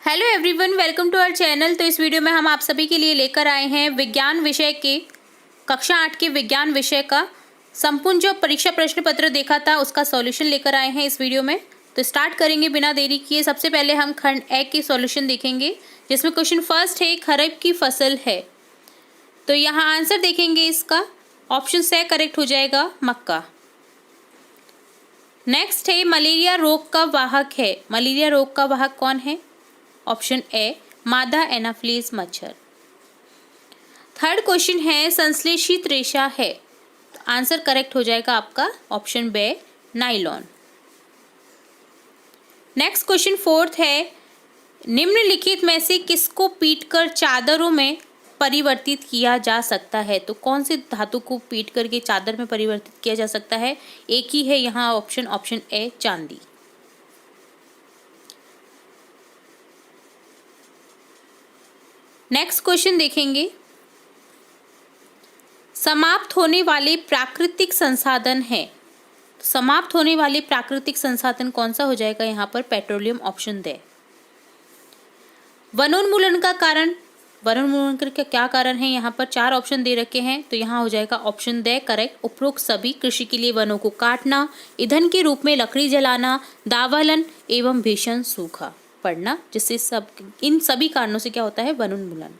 Hello everyone, welcome to our channel. तो इस video में हम आप सभी के लिए लेकर आए हैं विज्ञान विषय के कक्षा 8 के विज्ञान विषय का संपूर्ण जो परीक्षा प्रश्न पत्र देखा था उसका सॉल्यूशन लेकर आए हैं इस वीडियो में। तो स्टार्ट करेंगे बिना देरी किए। सबसे पहले हम खंड ए के सॉल्यूशन देखेंगे, जिसमें क्वेश्चन फर्स्ट है खरीफ की फसल है। तो यहाँ आंसर देखेंगे इसका, ऑप्शन से करेक्ट हो जाएगा मक्का। नेक्स्ट है मलेरिया रोग का वाहक है। मलेरिया रोग का वाहक कौन है? ऑप्शन ए मादा एनाफिलीज मच्छर। थर्ड क्वेश्चन है संश्लेषित रेशा है। तो आंसर करेक्ट हो जाएगा आपका option B nylon. Next question fourth है निम्नलिखित में से किसको पीटकर चादरों में परिवर्तित किया जा सकता है। तो कौन से धातु को पीट करके चादर में परिवर्तित किया जा सकता है? एक ही है यहाँ ऑप्शन ए चांदी। नेक्स्ट क्वेश्चन देखेंगे समाप्त होने वाले प्राकृतिक संसाधन है। समाप्त होने वाले प्राकृतिक संसाधन कौन सा हो जाएगा यहाँ पर? पेट्रोलियम, ऑप्शन दे। वनोन्मूलन का कारण, वनोन्मूलन का क्या कारण है? यहाँ पर 4 ऑप्शन दे रखे हैं, तो यहाँ हो जाएगा ऑप्शन दे करेक्ट। उपरोक्त सभी कृषि के लिए वनों को काटना, ईंधन के रूप में लकड़ी जलाना, दावानल एवं भीषण सूखा पड़ना, जिससे इन सभी कारणों से क्या होता है? वनोन्मूलन।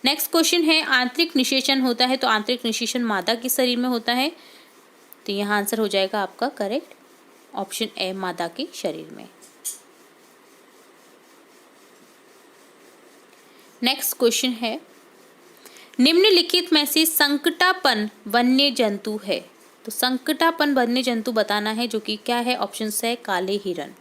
नेक्स्ट क्वेश्चन है आंतरिक निषेचन होता है। तो आंतरिक निषेचन मादा के शरीर में होता है, तो यहाँ आंसर हो जाएगा आपका करेक्ट ऑप्शन ए मादा के शरीर में। नेक्स्ट क्वेश्चन है निम्नलिखित में से संकटापन वन्य जंतु है। तो संकटापन वन्य जंतु बताना है, जो कि क्या है? ऑप्शन से काले हिरण।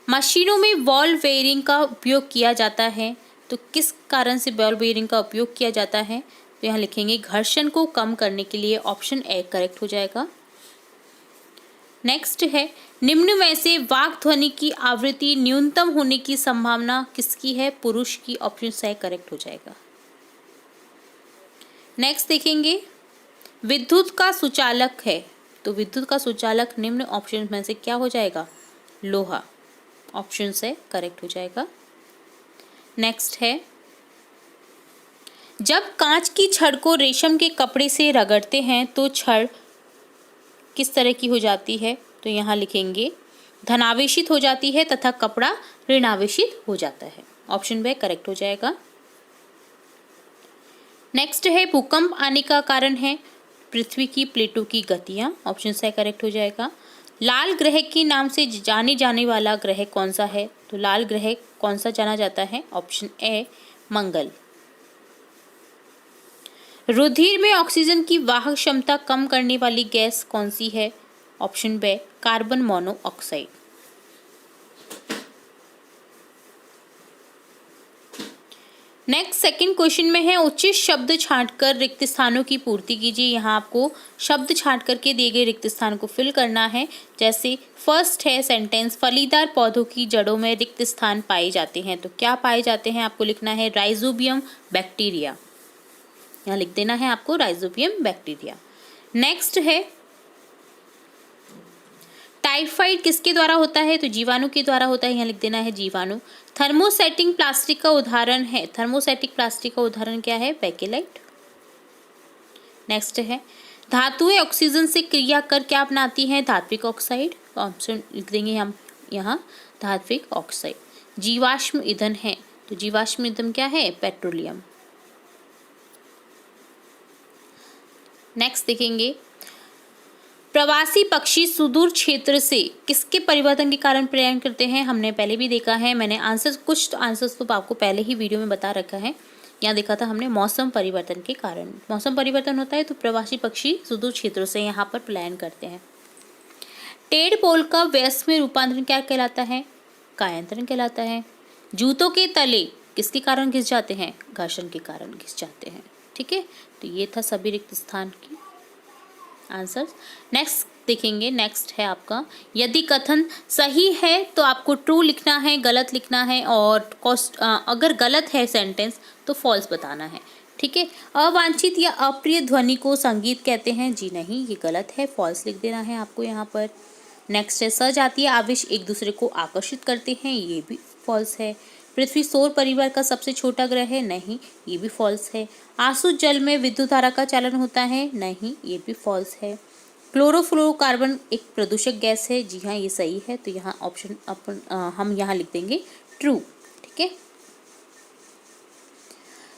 मशीनों में बॉल बेयरिंग का उपयोग किया जाता है। तो किस कारण से बॉल बेयरिंग का उपयोग किया जाता है? तो यहाँ लिखेंगे घर्षण को कम करने के लिए, ऑप्शन ए करेक्ट हो जाएगा। नेक्स्ट है निम्न में से वाक् ध्वनि की आवृत्ति न्यूनतम होने की संभावना किसकी है? पुरुष की, ऑप्शन से करेक्ट हो जाएगा। नेक्स्ट देखेंगे विद्युत का सुचालक है। तो विद्युत का सुचालक निम्न ऑप्शन में से क्या हो जाएगा? लोहा, ऑप्शन से करेक्ट हो जाएगा। नेक्स्ट है जब कांच की छड़ को रेशम के कपड़े से रगड़ते हैं तो छड़ किस तरह की हो जाती है? तो यहाँ लिखेंगे धनावेशित हो जाती है तथा कपड़ा ऋणावेशित हो जाता है, ऑप्शन बी करेक्ट हो जाएगा। नेक्स्ट है भूकंप आने का कारण है पृथ्वी की प्लेटों की गतियाँ, ऑप्शन से करेक्ट हो जाएगा। लाल ग्रह के नाम से जाने जाने वाला ग्रह कौन सा है? तो लाल ग्रह कौन सा जाना जाता है? ऑप्शन ए मंगल। रुधिर में ऑक्सीजन की वाहक क्षमता कम करने वाली गैस कौन सी है? Option B carbon monoxide. Next second question में है उचित शब्द छांटकर रिक्त स्थानों की पूर्ति कीजिए। यहाँ आपको शब्द छांट करके दिए गए रिक्त स्थान को फिल करना है। जैसे फर्स्ट है सेंटेंस फलीदार पौधों की जड़ों में रिक्त स्थान पाए जाते हैं। तो क्या पाए जाते हैं? आपको लिखना है राइजोबियम बैक्टीरिया। यहाँ लिख देना है आपको राइजोबियम बैक्टीरिया। नेक्स्ट है टाइफाइड किसके द्वारा होता है? तो जीवाणु के द्वारा होता है, यहाँ लिख देना है जीवाणु। थर्मोसेटिंग प्लास्टिक का उदाहरण है। थर्मोसेटिक प्लास्टिक का उदाहरण क्या है? बेकेलाइट। नेक्स्ट है धातुएं ऑक्सीजन से क्रिया कर क्या बनाती हैं? धात्विक ऑक्साइड, ऑप्शन लिख देंगे हम यहाँ धात्विक ऑक्साइड। जीवाश्म ईंधन है। तो जीवाश्म ईंधन क्या है? पेट्रोलियम। नेक्स्ट देखेंगे प्रवासी पक्षी सुदूर क्षेत्र से किसके परिवर्तन के कारण पलायन करते हैं? हमने पहले भी देखा है, मैंने कुछ आंसर्स तो आपको पहले ही वीडियो में बता रखा है। यहाँ देखा था हमने मौसम परिवर्तन के कारण। मौसम परिवर्तन होता है तो प्रवासी पक्षी सुदूर क्षेत्रों से यहाँ पर पलायन करते हैं। टेढ़ पोल का व्यस्त में रूपांतरण क्या कहलाता है? कायांतरण कहलाता है। जूतों के तले किसके कारण घिस जाते हैं? घर्षण के कारण घिस जाते हैं। ठीक है, तो ये था सभी रिक्त स्थान की आंसर। नेक्स्ट देखेंगे, नेक्स्ट है आपका यदि कथन सही है तो आपको ट्रू लिखना है, गलत लिखना है, और अगर गलत है सेंटेंस तो फॉल्स बताना है। ठीक है, अवांछित या अप्रिय ध्वनि को संगीत कहते हैं। जी नहीं, ये गलत है, फॉल्स लिख देना है आपको यहाँ पर। नेक्स्ट है सजातीय आवेश एक दूसरे को आकर्षित करते हैं, ये भी फॉल्स है। पृथ्वी सौर परिवार का सबसे छोटा ग्रह है, नहीं, ये भी फॉल्स है। आसुत जल में विद्युत धारा का चालन होता है, नहीं, ये भी फॉल्स है। क्लोरोफ्लोरोकार्बन एक प्रदूषक गैस है, जी हाँ ये सही है। तो यहाँ ऑप्शन हम यहाँ लिख देंगे ट्रू, ठीक है।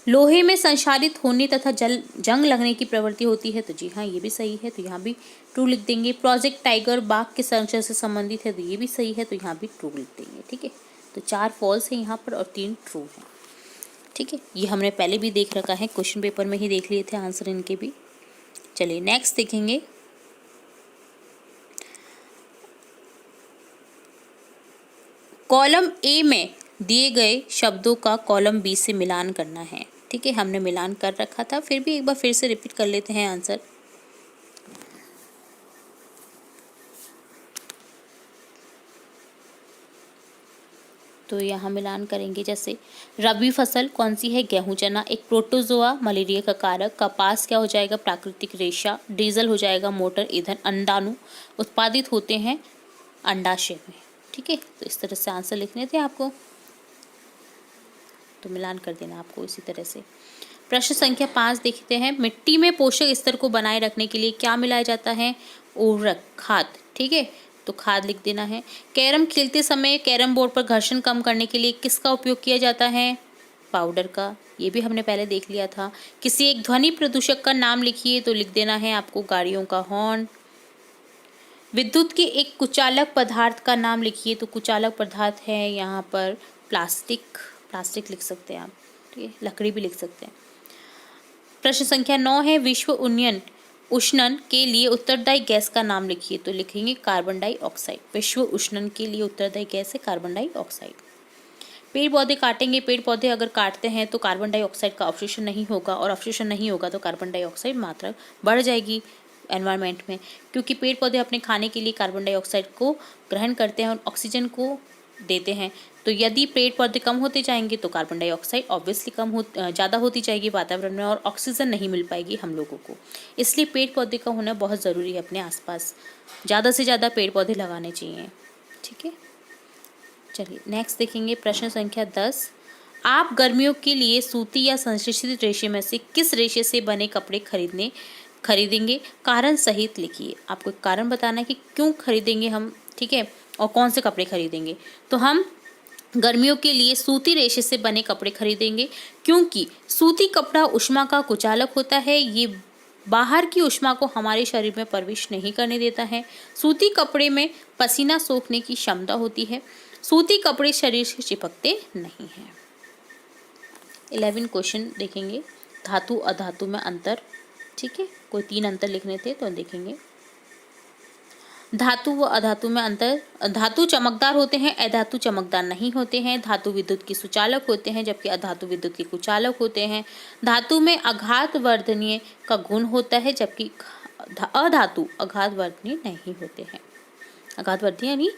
लोहे में संक्षारित होने तथा जंग लगने की प्रवृत्ति होती है, तो जी हाँ ये भी सही है। तो यहाँ भी ट्रू लिख देंगे। प्रोजेक्ट टाइगर बाघ के संरक्षण से संबंधित है, तो ये भी सही है। तो यहाँ भी ट्रू लिख देंगे, ठीक है। तो 4 फॉल्स है यहाँ पर और 3 ट्रू हैं, ठीक है। ये हमने पहले भी देख रखा है, क्वेश्चन पेपर में ही देख लिए थे आंसर इनके भी। चलिए नेक्स्ट देखेंगे। कॉलम ए में दिए गए शब्दों का कॉलम बी से मिलान करना है, ठीक है। हमने मिलान कर रखा था, फिर भी एक बार फिर से रिपीट कर लेते हैं आंसर। तो यहाँ मिलान करेंगे, जैसे रबी फसल कौन सी है, गेहूं चना, एक प्रोटोजोआ मलेरिया का कारक, कपास क्या हो जाएगा, प्राकृतिक रेशा, डीजल हो जाएगा मोटर ईंधन, अंडाणु उत्पादित होते हैं अंडाशय में, ठीक है। तो इस तरह से आंसर लिखने थे आपको, तो मिलान कर देना आपको इसी तरह से। प्रश्न संख्या 5 देखते हैं। मिट्टी में पोषक स्तर को बनाए रखने के लिए क्या मिलाया जाता है, उर्वरक, खाद, ठीक है। तो खाद लिख देना है। कैरम खेलते समय कैरम बोर्ड पर घर्षण कम करने के लिए किसका उपयोग किया जाता है, पाउडर का, ये भी हमने पहले देख लिया था। किसी एक ध्वनि प्रदूषक का नाम लिखिए, तो लिख देना है आपको गाड़ियों का हॉर्न। विद्युत के एक कुचालक पदार्थ का नाम लिखिए, तो कुचालक पदार्थ है यहाँ पर प्लास्टिक लिख सकते हैं आप, ठीक है, लकड़ी भी लिख सकते हैं। प्रश्न संख्या 9 है। विश्व उष्णन के लिए उत्तरदायी गैस का नाम लिखिए, तो लिखेंगे कार्बन डाइऑक्साइड। विश्व उष्णन के लिए उत्तरदायी गैस है कार्बन डाइऑक्साइड। पेड़ पौधे काटेंगे, पेड़ पौधे अगर काटते हैं तो कार्बन डाइऑक्साइड का अवशोषण नहीं होगा, और अवशोषण नहीं होगा तो कार्बन डाइऑक्साइड मात्रा बढ़ जाएगी एनवायरनमेंट में, क्योंकि पेड़ पौधे अपने खाने के लिए कार्बन डाइऑक्साइड को ग्रहण करते हैं और ऑक्सीजन को देते हैं। तो यदि पेड़ पौधे कम होते जाएंगे तो कार्बन डाइऑक्साइड ऑब्वियसली ज़्यादा होती जाएगी वातावरण में, और ऑक्सीजन नहीं मिल पाएगी हम लोगों को। इसलिए पेड़ पौधे का होना बहुत ज़रूरी है अपने आसपास, ज़्यादा से ज़्यादा पेड़ पौधे लगाने चाहिए, ठीक है। चलिए नेक्स्ट देखेंगे। प्रश्न संख्या 10। आप गर्मियों के लिए सूती या संश्लेषित रेशे में से किस रेशे से बने कपड़े खरीदेंगे, कारण सहित लिखिए। आपको कारण बताना है कि क्यों खरीदेंगे हम, ठीक है, और कौन से कपड़े खरीदेंगे। तो हम गर्मियों के लिए सूती रेशे से बने कपड़े खरीदेंगे, क्योंकि सूती कपड़ा ऊष्मा का कुचालक होता है, ये बाहर की ऊष्मा को हमारे शरीर में प्रवेश नहीं करने देता है। सूती कपड़े में पसीना सोखने की क्षमता होती है। सूती कपड़े शरीर से चिपकते नहीं हैं। 11 क्वेश्चन देखेंगे। धातु अधातु में अंतर, ठीक है, कोई 3 अंतर लिखने थे तो देखेंगे। धातु व अधातु में अंतर। धातु चमकदार होते हैं, अधातु चमकदार नहीं होते हैं। धातु विद्युत के सुचालक होते हैं, जबकि अधातु विद्युत के कुचालक होते हैं। धातु में आघात वर्धनीय का गुण होता है, जबकि अधातु आघात वर्धनीय नहीं होते हैं। आघात वर्धनीय यानी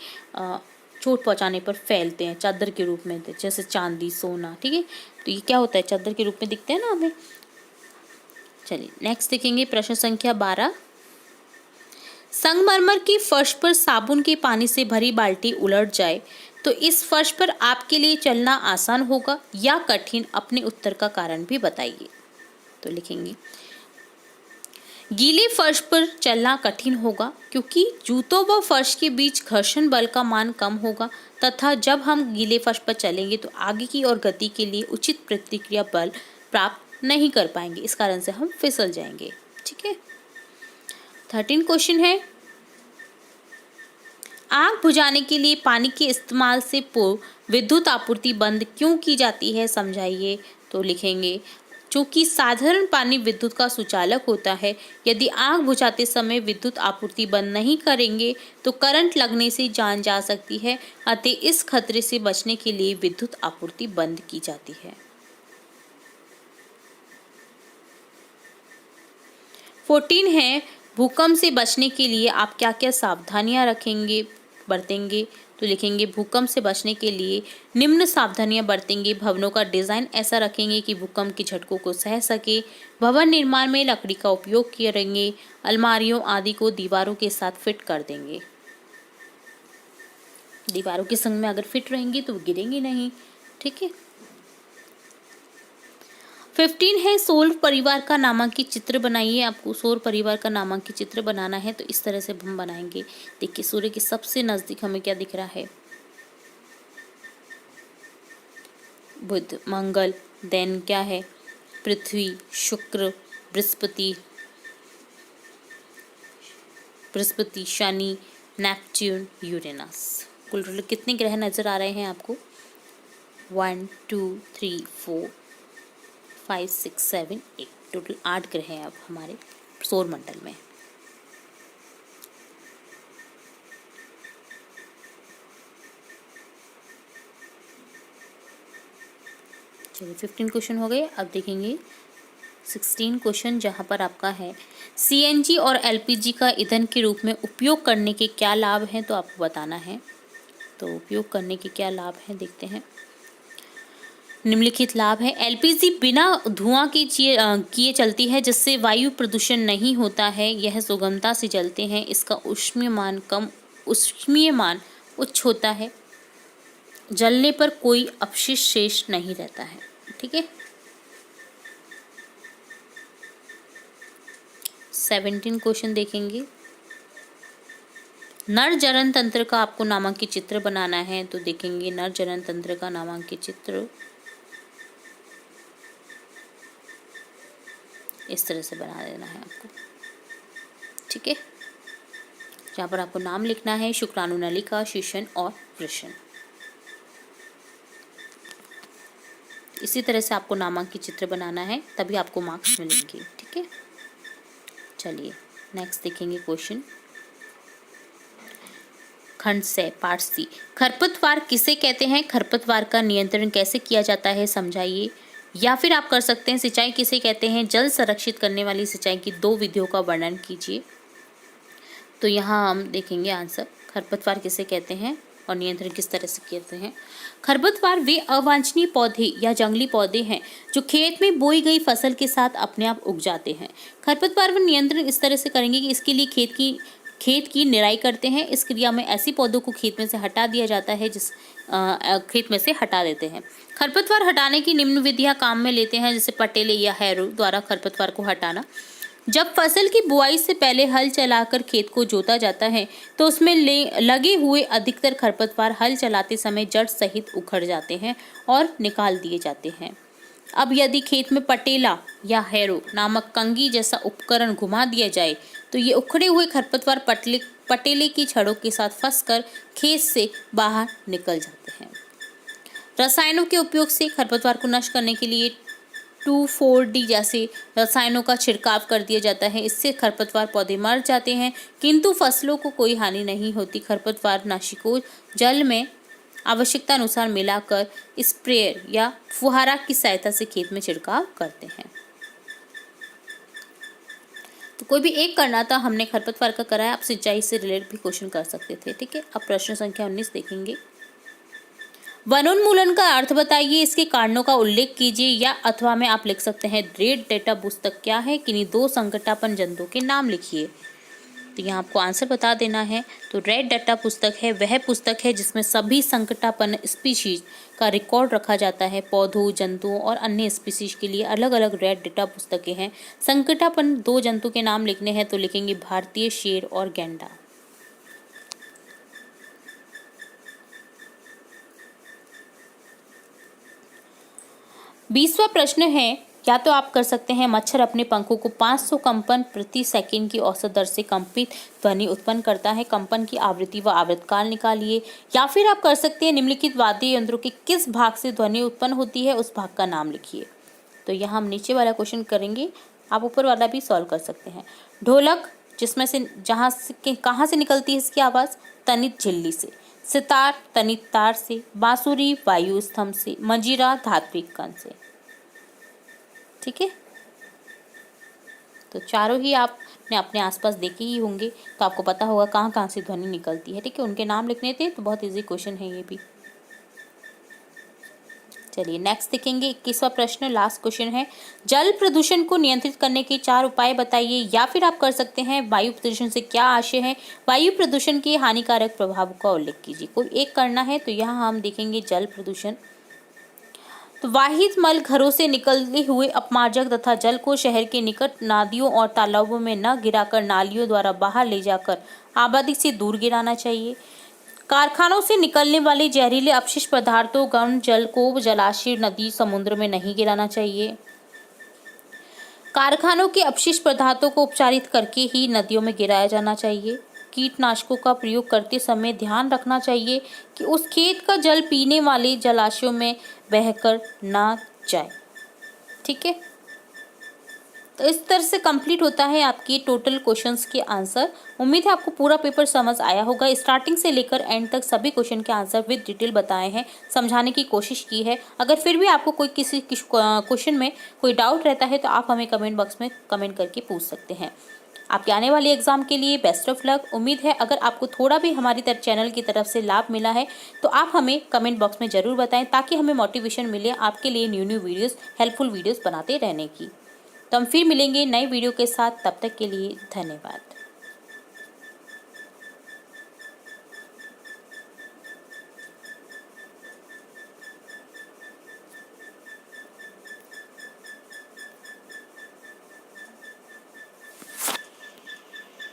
चोट पहुंचाने पर फैलते हैं, चादर के रूप में, जैसे चांदी सोना, ठीक है। तो ये क्या होता है, चादर के रूप में दिखते हैं ना हमें। चलिए नेक्स्ट देखेंगे। प्रश्न संख्या 12। संगमरमर की फर्श पर साबुन के पानी से भरी बाल्टी उलट जाए तो इस फर्श पर आपके लिए चलना आसान होगा या कठिन, अपने उत्तर का कारण भी बताइए। तो लिखेंगे गीले फर्श पर चलना कठिन होगा, क्योंकि जूतों व फर्श के बीच घर्षण बल का मान कम होगा, तथा जब हम गीले फर्श पर चलेंगे तो आगे की ओर गति के लिए उचित प्रतिक्रिया बल प्राप्त नहीं कर पाएंगे, इस कारण से हम फिसल जाएंगे, ठीक है। 13 क्वेश्चन है। आग बुझाने के लिए पानी के इस्तेमाल से पूर्व विद्युत आपूर्ति बंद क्यों की जाती है, समझाइए। तो लिखेंगे चूंकि साधारण पानी विद्युत का सुचालक होता है, यदि आग बुझाते समय विद्युत आपूर्ति बंद नहीं करेंगे तो करंट लगने से जान जा सकती है, अतः इस खतरे से बचने के लिए विद्युत आपूर्ति बंद की जाती है। 14 है। भूकंप से बचने के लिए आप क्या क्या सावधानियां बरतेंगे। तो लिखेंगे भूकंप से बचने के लिए निम्न सावधानियां बरतेंगे। भवनों का डिजाइन ऐसा रखेंगे कि भूकंप के झटकों को सह सके। भवन निर्माण में लकड़ी का उपयोग करेंगे। अलमारियों आदि को दीवारों के साथ फिट कर देंगे। दीवारों के संग में अगर फिट रहेंगी तो गिरेंगी नहीं, ठीक है। 15 है सौर परिवार का नामांकित चित्र बनाइए। आपको सौर परिवार का नामांकित चित्र बनाना है, तो इस तरह से हम बनाएंगे। देखिए सूर्य के सबसे नजदीक हमें क्या दिख रहा है, बुध, मंगल, देन क्या है, पृथ्वी, शुक्र, बृहस्पति, शनि, नेपच्यून, यूरेनस। कुल टोटल कितने ग्रह नजर आ रहे हैं आपको? 1 2 3 4 5 6 7 8, टोटल 8 ग्रह हैं अब हमारे सौर मंडल में। चलिए 15 क्वेश्चन हो गए। अब देखेंगे 16 क्वेश्चन, जहाँ पर आपका है सीएनजी और एलपीजी का ईंधन के रूप में उपयोग करने के क्या लाभ हैं, तो आपको बताना है। तो उपयोग करने के क्या लाभ हैं देखते हैं। निम्नलिखित लाभ है। एलपीजी बिना धुआं के किए चलती है, जिससे वायु प्रदूषण नहीं होता है। यह सुगमता से जलते हैं। इसका ऊष्मीयमान उच्च होता है। जलने पर कोई अपशिष्ट शेष नहीं रहता है, ठीक है। 17 क्वेश्चन देखेंगे। नर जनन तंत्र का आपको नामांकित चित्र बनाना है, तो देखेंगे नर जनन तंत्र का नामांकित चित्र इस तरह से बना देना है आपको, ठीक है। जहाँ पर आपको नाम लिखना है शुक्राणु नलिका, शिशन और वृषण। इसी तरह से आपको नामांकित चित्र बनाना है, तभी आपको मार्क्स मिलेंगे, ठीक है। चलिए नेक्स्ट देखेंगे क्वेश्चन। खंड से पार्ट सी, खरपतवार किसे कहते हैं? खरपतवार का नियंत्रण कैसे किया जाता है समझाइए। या फिर आप कर सकते हैं सिंचाई किसे कहते हैं? जल संरक्षित करने वाली सिंचाई की 2 विधियों का वर्णन कीजिए। तो यहाँ हम देखेंगे आंसर, खरपतवार किसे कहते हैं और नियंत्रण किस तरह से कहते हैं। खरपतवार वे अवांछनीय पौधे या जंगली पौधे हैं जो खेत में बोई गई फसल के साथ अपने आप उग जाते हैं। खरपतवार पर नियंत्रण इस तरह से करेंगे कि इसके लिए खेत की निराई करते हैं। इस क्रिया में ऐसी पौधों को खेत में से हटा दिया जाता है खेत में से हटा देते हैं। खरपतवार हटाने की निम्न विधियां काम में लेते हैं, जैसे पटेले या हैरो द्वारा खरपतवार को हटाना। जब फसल की बुआई से पहले हल चलाकर खेत को जोता जाता है, तो उसमें लगे हुए अधिकतर खरपतवार हल चलाते समय जड़ सहित उखड़ जाते हैं और निकाल दिए जाते हैं। अब यदि खेत में पटेला या हैरो नामक कंघी जैसा उपकरण घुमा दिया जाए, तो ये उखड़े हुए खरपतवार पटेले की छड़ों के साथ फंसकर खेत से बाहर निकल जाते हैं। रसायनों के उपयोग से खरपतवार को नष्ट करने के लिए 2,4-D जैसे रसायनों का छिड़काव कर दिया जाता है। इससे खरपतवार पौधे मर जाते हैं, किंतु फसलों को कोई हानि नहीं होती। खरपतवार नाशी को जल में आवश्यकता अनुसार मिलाकर स्प्रेयर या फुहारा की सहायता से खेत में छिड़काव करते हैं। तो कोई भी एक करना था, हमने खरपतवार का कराया। आप सिंचाई से रिलेटेड भी क्वेश्चन कर सकते थे, ठीक है। अब प्रश्न संख्या 19 देखेंगे। वनोन्मूलन का अर्थ बताइए, इसके कारणों का उल्लेख कीजिए, या अथवा में आप लिख सकते हैं रेड डेटा पुस्तक क्या है, किन्हीं 2 संकटापन्न जंतुओं के नाम लिखिए। तो यहाँ आपको आंसर बता देना है। तो रेड डेटा पुस्तक है वह पुस्तक है जिसमें सभी संकटापन्न स्पीशीज का रिकॉर्ड रखा जाता है। पौधों, जंतुओं और अन्य स्पीशीज के लिए अलग अलग रेड डेटा पुस्तकें हैं। संकटापन्न 2 जंतु के नाम लिखने हैं, तो लिखेंगे भारतीय शेर और गैंडा। बीसवां प्रश्न है, या तो आप कर सकते हैं मच्छर अपने पंखों को 500 कंपन प्रति सेकंड की औसत दर से कंपित ध्वनि उत्पन्न करता है। कंपन की आवृत्ति व आवृत्तकाल निकालिए। या फिर आप कर सकते हैं निम्नलिखित वाद्य यंत्रों के किस भाग से ध्वनि उत्पन्न होती है, उस भाग का नाम लिखिए। तो यहाँ हम नीचे वाला क्वेश्चन करेंगे, आप ऊपर वाला भी सॉल्व कर सकते हैं। ढोलक, जिसमें से कहाँ से निकलती है इसकी आवाज़? तनित झिल्ली से। सितार, तनित तार से। बांसुरी, वायु स्तंभ से। मंजीरा, धात्विक कण से, ठीक है। तो चारों ही आपने अपने आसपास देखे ही होंगे, तो आपको पता होगा कहाँ कहाँ से ध्वनि निकलती है, ठीक है। उनके नाम लिखने थे, तो बहुत इजी क्वेश्चन है ये भी। चलिए नेक्स्ट देखेंगे 21वां प्रश्न, लास्ट क्वेश्चन है, जल प्रदूषण को नियंत्रित करने के 4 उपाय बताइए। या फिर आप कर सकते हैं वायु प्रदूषण से क्या आशय है, वायु प्रदूषण के हानिकारक प्रभाव का उल्लेख कीजिए। कोई एक करना है। तो यहाँ हम देखेंगे जल प्रदूषण। तो वाहित मल घरों से निकलते हुए अपमार्जक तथा जल को शहर के निकट नदियों और तालाबों में न गिराकर नालियों द्वारा बाहर ले जाकर आबादी से दूर गिराना चाहिए। कारखानों से निकलने वाले जहरीले अपशिष्ट पदार्थों गर्म जल को जलाशय, नदी, समुद्र में नहीं गिराना चाहिए। कारखानों के अपशिष्ट पदार्थों को उपचारित करके ही नदियों में गिराया जाना चाहिए। कीटनाशकों का प्रयोग करते समय ध्यान रखना चाहिए कि उस खेत का जल पीने वाले जलाशयों में बहकर ना जाए। ठीक है, तो इस तरह से कंप्लीट होता है आपके टोटल क्वेश्चंस के आंसर। उम्मीद है आपको पूरा पेपर समझ आया होगा। स्टार्टिंग से लेकर एंड तक सभी क्वेश्चन के आंसर विद डिटेल बताए हैं, समझाने की कोशिश की है। अगर फिर भी आपको कोई किसी क्वेश्चन में कोई डाउट रहता है तो आप हमें कमेंट बॉक्स में कमेंट करके पूछ सकते हैं। आपके आने वाले एग्जाम के लिए बेस्ट ऑफ लक। उम्मीद है अगर आपको थोड़ा भी हमारी चैनल की तरफ से लाभ मिला है तो आप हमें कमेंट बॉक्स में ज़रूर बताएं, ताकि हमें मोटिवेशन मिले आपके लिए न्यू वीडियोस, हेल्पफुल वीडियोस बनाते रहने की। तो हम फिर मिलेंगे नए वीडियो के साथ, तब तक के लिए धन्यवाद।